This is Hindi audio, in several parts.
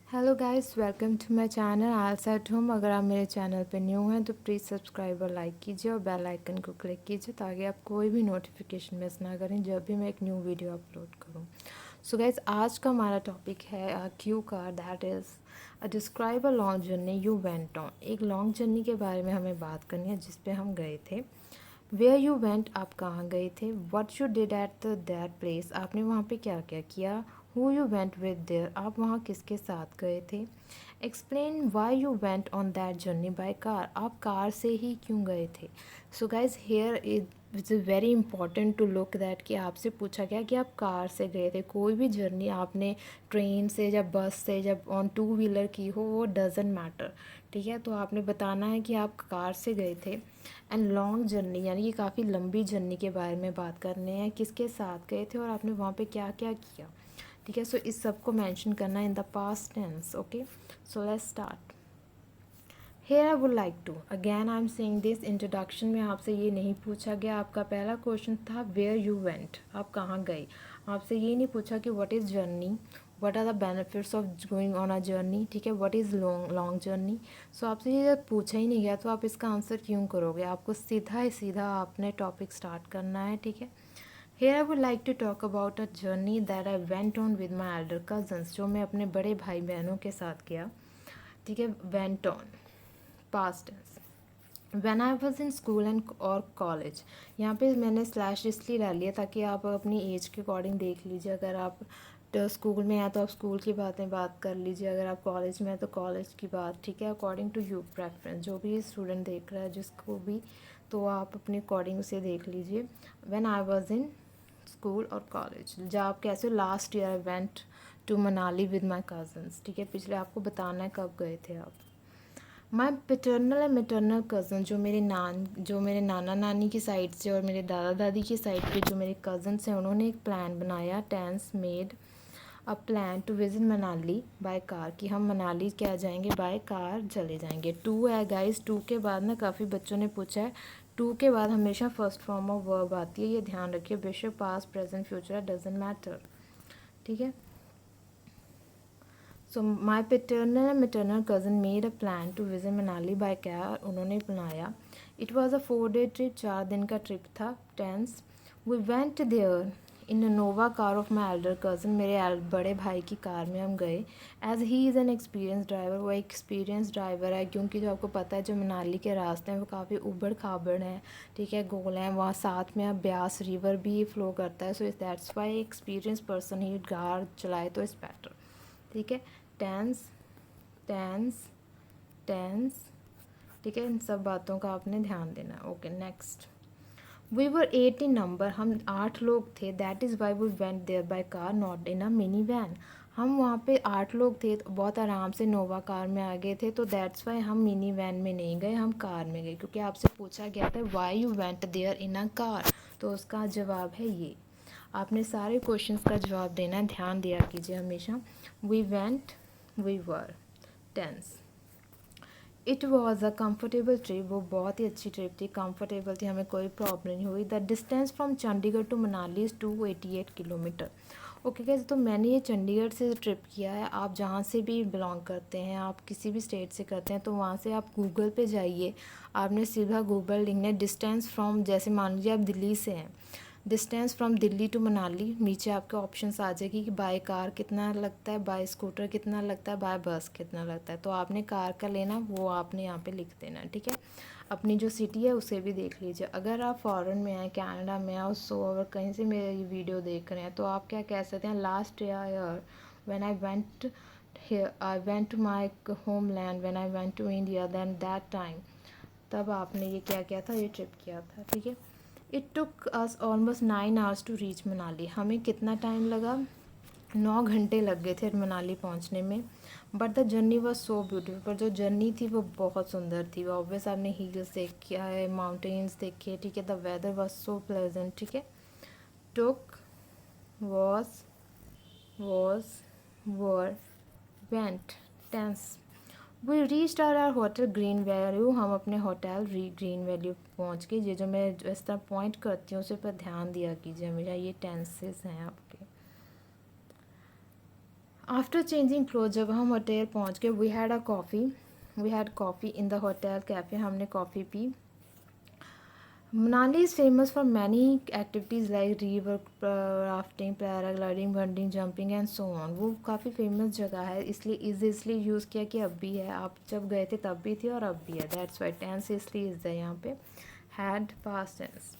Hello guys, welcome to my channel alls at home. अगर आप मेरे चैनल पे न्यू हैं तो प्लीज़ सब्सक्राइब और लाइक कीजिए और बेल आइकन को क्लिक कीजिए ताकि आप कोई भी नोटिफिकेशन मिस ना करें जब भी मैं एक न्यू वीडियो अपलोड करूं। सो गाइस, आज का हमारा टॉपिक है Q car, that is describe a long journey you went on. एक लॉन्ग जर्नी के बारे में हमें बात करनी है जिस पे हम गए थे। वेयर यू वेंट, आप कहाँ गए थे। What you did at that place, आपने वहाँ पे क्या क्या किया। Who you went with there, आप वहाँ किसके साथ गए थे। Explain why you went on that journey by car, आप कार से ही क्यों गए थे। So guys here it's very important to look that कि आपसे पूछा गया कि आप कार से गए थे। कोई भी जर्नी आपने ट्रेन से या बस से जब ऑन टू व्हीलर की हो वो डजेंट मैटर, ठीक है। तो आपने बताना है कि आप कार से गए थे। एंड लॉन्ग जर्नी यानी कि काफ़ी लंबी जर्नी के बारे में बात करने हैं, किसके साथ गए थे और आपने वहाँ पे क्या क्या किया, ठीक है। सो इस सब को मेंशन करना है in the past tense. Okay, so let's start. Here I would like to, again I am saying this, introduction में आपसे ये नहीं पूछा गया। आपका पहला क्वेश्चन था वेयर यू वेंट, आप कहाँ गए। आपसे ये नहीं पूछा कि what is journey, what are the benefits of going on a journey, ठीक है। What is long long journey. So आपसे ये जब पूछा ही नहीं गया तो आप इसका आंसर क्यों करोगे। आपको सीधा ही सीधा आपने टॉपिक स्टार्ट करना है, ठीक है। Here I would like to talk about a journey that I went on with my elder cousins, जो मैं अपने बड़े भाई बहनों के साथ किया, ठीक है। went on past tense, when I was in school and और college। यहाँ पे मैंने स्लैश इसलिए डाल लिया ताकि आप अपनी एज के अकॉर्डिंग देख लीजिए। अगर आप तो स्कूल में हैं तो आप स्कूल की बात कर लीजिए, अगर आप कॉलेज में हैं तो कॉलेज की बात, ठीक है। अकॉर्डिंग टू यू प्रेफरेंस, जो भी स्टूडेंट देख रहा है जिसको भी, तो आप अपने अकॉर्डिंग उसे देख लीजिए। When I was in school और कॉलेज, जब आप कैसे last year I went to Manali with my cousins, ठीक है। पिछले आपको बताना है कब गए थे आप। माई पेटर्नल एंड मेटर्नल कज़न, जो मेरे नाना नानी की साइड से और मेरे दादा दादी की साइड पे जो मेरे कज़न्स हैं, उन्होंने एक प्लान बनाया, tense made a plan to visit Manali by car, कि हम मनाली क्या जाएंगे, बाय कार चले जाएंगे। टू है गाइस, टू के बाद ना काफ़ी बच्चों ने पूछा है, टू के बाद हमेशा फर्स्ट फॉर्म ऑफ वर्ब आती है, ये ध्यान रखिए। बेशक past present future doesn't matter, ठीक है। So my paternal and maternal cousin made a plan to visit Manali by car, उन्होंने बनाया। It was a 4 day trip, 4 दिन का ट्रिप था। Tense, we went there Innova car of my elder cousin, मेरे बड़े भाई की कार में हम गए। As he is an experience driver, वो एक्सपीरियंस ड्राइवर है, क्योंकि जो आपको पता है जो मनाली के रास्ते हैं वो काफ़ी उबड़ खाबड़ हैं, ठीक है, गोल हैं। वहाँ साथ में अब ब्यास रिवर भी फ्लो करता है। So that's why experience person he car चलाए तो इस बेटर, ठीक है। टेंस टेंस टेंस, ठीक है। इन सब बातों का आपने ध्यान देना है। Okay, next. We were 8 in number, हम 8 लोग थे। That is why we went there by car not in a mini van, हम वहाँ पे 8 लोग थे तो बहुत आराम से नोवा कार में आ गए थे। तो दैट्स वाई हम मिनी वैन में नहीं गए, हम कार में गए, क्योंकि आपसे पूछा गया था why you went there in a car, तो उसका जवाब है ये। आपने सारे क्वेश्चंस का जवाब देना है, ध्यान दिया कीजिए हमेशा। We went, we were, tense. It was a comfortable trip, वो बहुत ही अच्छी ट्रिप थी, कंफर्टेबल थी, हमें कोई प्रॉब्लम नहीं हुई। The distance from Chandigarh to Manali is 288 kilometre. Okay guys, तो मैंने ये चंडीगढ़ से ट्रिप किया है। आप जहाँ से भी बिलोंग करते हैं, आप किसी भी स्टेट से करते हैं, तो वहाँ से आप गूगल पे जाइए, आपने सीधा गूगल लिखना है डिस्टेंस फ्रॉम, जैसे मान लीजिए आप दिल्ली से हैं, distance from Delhi to Manali, नीचे आपके ऑप्शंस आ जाएगी कि बाय कार कितना लगता है, बाय स्कूटर कितना लगता है, बाय बस कितना लगता है। तो आपने कार का लेना, वो आपने यहाँ पे लिख देना, ठीक है। अपनी जो सिटी है उसे भी देख लीजिए। अगर आप फॉरेन में हैं, कनाडा में हैं, सो अगर कहीं से मेरे ये वीडियो देख रहे हैं तो आप क्या कह सकते हैं, last year when I went here I went to my homeland, when I went to India, then that time, तब आपने ये क्या किया था, ये ट्रिप किया था, ठीक है। It took us almost 9 hours to reach Manali, हमें कितना टाइम लगा, 9 घंटे लग गए थे मनाली पहुंचने में। But the journey was so beautiful, पर जो जर्नी थी वो बहुत सुंदर थी। ऑब्वियस आपने हिल्स देखा है, माउंटेन्स देखे, ठीक है। The weather was so pleasant, ठीक है। Took, was were, went, tense. We reached our hotel Green Value, हम अपने होटल ग्रीन वैल्यू पहुंच गए। ये जो मैं इस तरह पॉइंट करती हूँ उस पर ध्यान दिया कीजिए हमेशा, ये टेंसेस हैं आपके। आफ्टर चेंजिंग क्लोथ जब हम होटल पहुंच गए, we had coffee in the hotel cafe, हमने कॉफ़ी पी। Manali is famous for many activities like river rafting, paragliding, bungee jumping and so on. वो काफ़ी फेमस जगह है, इसलिए इसलिए यूज़ किया कि अब भी है। आप जब गए थे तब भी थी और अब भी है, दैट्स वाई टेंस इसलिए इज़ है यहाँ पे, had past tense.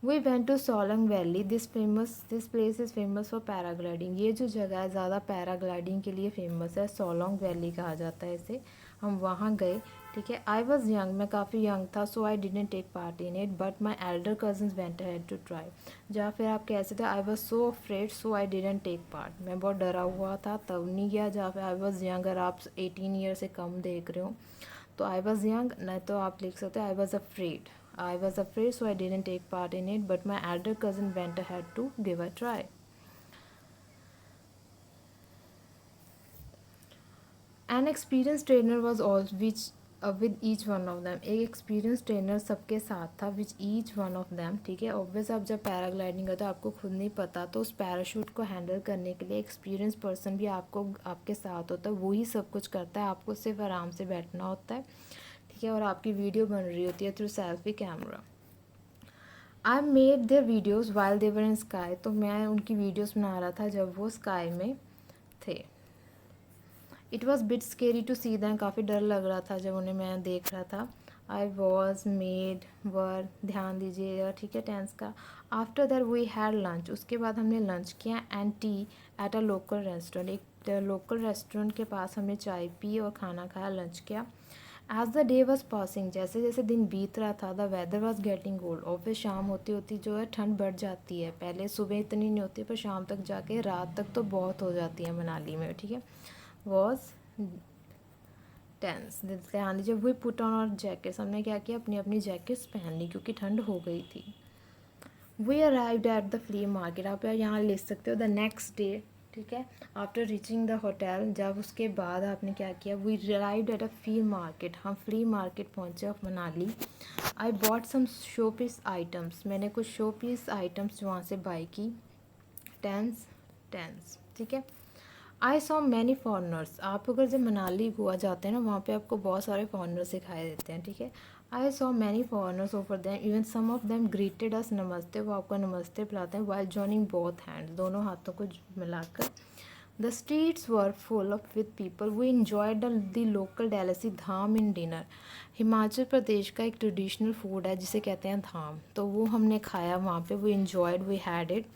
We went to Solang valley, this place is famous for paragliding. ये जो जगह है ज़्यादा पैराग्लाइडिंग के लिए फेमस है, सोलंग वैली कहा जाता है इसे। हम वहाँ गए, ठीक है। आई वॉज यंग, मैं काफ़ी यंग था, so I didn't take part in it, but my elder cousins went ahead to try. या फिर आप कैसे थे, I was so afraid so I didn't take part, मैं बहुत डरा हुआ था तब नहीं गया। या फिर आई वॉज यंग, अगर आप 18 ईयर से कम देख रहे हो तो आई वॉज यंग, नहीं तो आप लिख सकते हो I was afraid so I didn't take part in it, but my elder cousin went ahead to give a try. An experienced trainer was all which with each one of them, एक एक्सपीरियंस ट्रेनर सबके साथ था, which each one of them, ठीक है। ऑब्वियस आप जब पैराग्लाइडिंग करते हो आपको खुद नहीं पता, तो उस पैराशूट को हैंडल करने के लिए एक्सपीरियंस पर्सन भी आपके साथ होता है, वही सब कुछ करता है, आपको सिर्फ आराम से बैठना होता है, ठीक है। और आपकी वीडियो बन रही होती है through selfie camera. I made their videos while they were in sky, तो मैं उनकी वीडियोज़ बना रहा था जब वो स्काई में थे। It was bit scary to see them, काफ़ी डर लग रहा था जब उन्हें मैं देख रहा था। आई वॉज मेड वर, ध्यान दीजिएगा, ठीक है, टेंस का। After that we had lunch, उसके बाद हमने लंच किया, and tea at a local restaurant, एक लोकल रेस्टोरेंट के पास हमने चाय पी और खाना खाया, लंच किया। As the day was passing, जैसे जैसे दिन बीत रहा था, the weather was getting cold, और फिर शाम होती होती जो है ठंड बढ़ जाती है। पहले सुबह इतनी नहीं होती, पर शाम तक जाके रात तक तो बहुत हो जाती है मनाली में, ठीक है। वॉज टेंस, ध्यान दीजिए। वी पुट ऑन और जैकेट्स, हमने क्या किया, अपनी अपनी जैकेट्स पहन ली क्योंकि ठंड हो गई थी। We arrived at the flea market, आप यहाँ लिख सकते हो द नेक्स्ट डे, ठीक है। आफ्टर रीचिंग द होटल, जब उसके बाद आपने क्या किया, we arrived at a flea market, हम फ्ली मार्केट पहुँचे of Manali. I bought some showpiece items, मैंने कुछ शो पीस आइटम्स वहाँ से बाई की, टेंस, ठीक है। आई सॉ मैनी फॉरनर्स, आप अगर जब मनाली गोवा जाते हैं ना, वहाँ पे आपको बहुत सारे फॉरनर्स दिखाई देते हैं, ठीक है। I saw many foreigners over them, even some of them greeted us, नमस्ते, वो आपको नमस्ते बुलाते हैं, वाइल जॉइनिंग बोथ हैंड्स, दोनों हाथों को मिलाकर। The streets were full of with people, we enjoyed the local delicacy Dham in dinner. Himachal Pradesh का एक ट्रेडिशनल फूड है जिसे कहते हैं धाम, तो वो हमने खाया वहाँ पे, we enjoyed, we had it,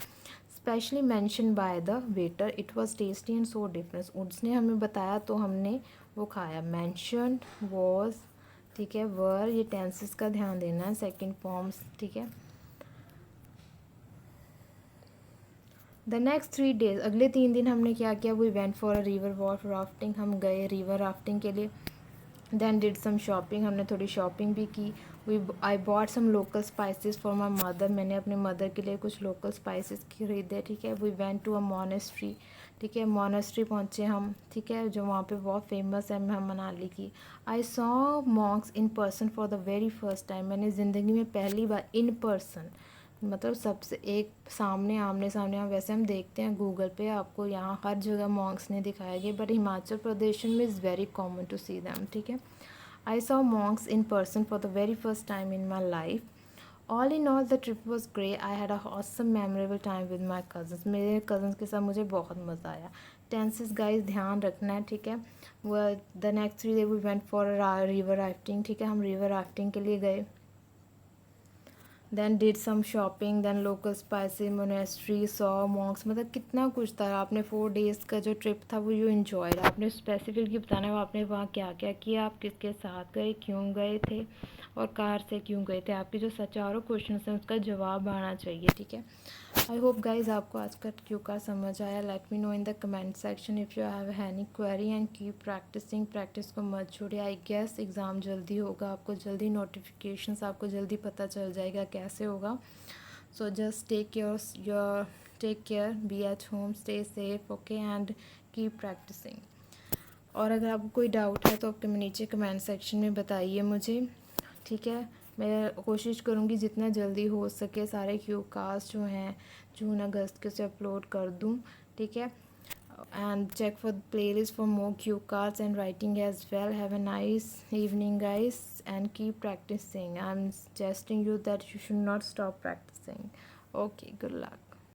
specially mention by the waiter, it was tasty and so difference, उसने हमें बताया तो हमने वो खाया। मैंशन, वॉज, ठीक है, वर, ये टेंसेस का ध्यान देना है, सेकंड फॉर्म्स, ठीक है। द नेक्स्ट 3 डेज, अगले 3 दिन हमने क्या किया, we went for a river walk rafting, हम गए रिवर राफ्टिंग के लिए। देन डिड सम शॉपिंग, हमने थोड़ी शॉपिंग भी की। I bought some local spices for my mother, मैंने अपने मदर के लिए कुछ लोकल स्पाइसेस खरीदे, ठीक है। We went to a monastery, ठीक है, मोनेस्ट्री पहुँचे हम, ठीक है, जो वहाँ पे बहुत फेमस है मनाली की। आई saw monks in person for the very first time, मैंने ज़िंदगी में पहली बार इन पर्सन, मतलब सबसे एक सामने आमने सामने, हम वैसे हम देखते हैं गूगल पे, आपको यहाँ हर जगह मॉन्क्स नहीं दिखाए गए, बट हिमाचल प्रदेश में is very common to see them, ठीक है। I saw monks in person for the very first time in my life. All in all the trip was great, I had a awesome memorable time with my cousins, मेरे कजन्स के साथ मुझे बहुत मज़ा आया। टेंसेस गाइस ध्यान रखना है, ठीक है। वह the next 3 day we went for river rafting, ठीक है, हम रिवर राफ्टिंग के लिए गए। Then did some shopping, then local spicy, monastery, saw monks, मतलब कितना कुछ था। आपने 4 डेज़ का जो ट्रिप था वो यू इन्जॉयड, आपने स्पेसिफिकली बताना है आपने वहाँ क्या क्या किया, आप किसके साथ गए, क्यों गए थे, और कार से क्यों गए थे। आपके जो चारों क्वेश्चन हैं उसका जवाब आना चाहिए, ठीक है। आई होप गाइज आपको आज का क्यू का समझ आया। Let me know in the comment section if you have any query and keep practising, practice को मत छोड़िए। आई गेस एग्ज़ाम जल्दी होगा, आपको जल्दी नोटिफिकेशंस, आपको जल्दी पता चल जाएगा कैसे होगा। So just take care, be at home, stay safe, okay, and keep practising. और अगर आपको कोई डाउट है तो आप नीचे कमेंट सेक्शन में बताइए मुझे, ठीक है। मैं कोशिश करूँगी जितना जल्दी हो सके सारे क्यू कास्ट जो हैं जून अगस्त के से अपलोड कर दूँ, ठीक है। and check for the playlist for more cue cards and writing as well. Have a nice evening, guys, and keep practicing. I'm suggesting you that you should not stop practicing. Okay, good luck.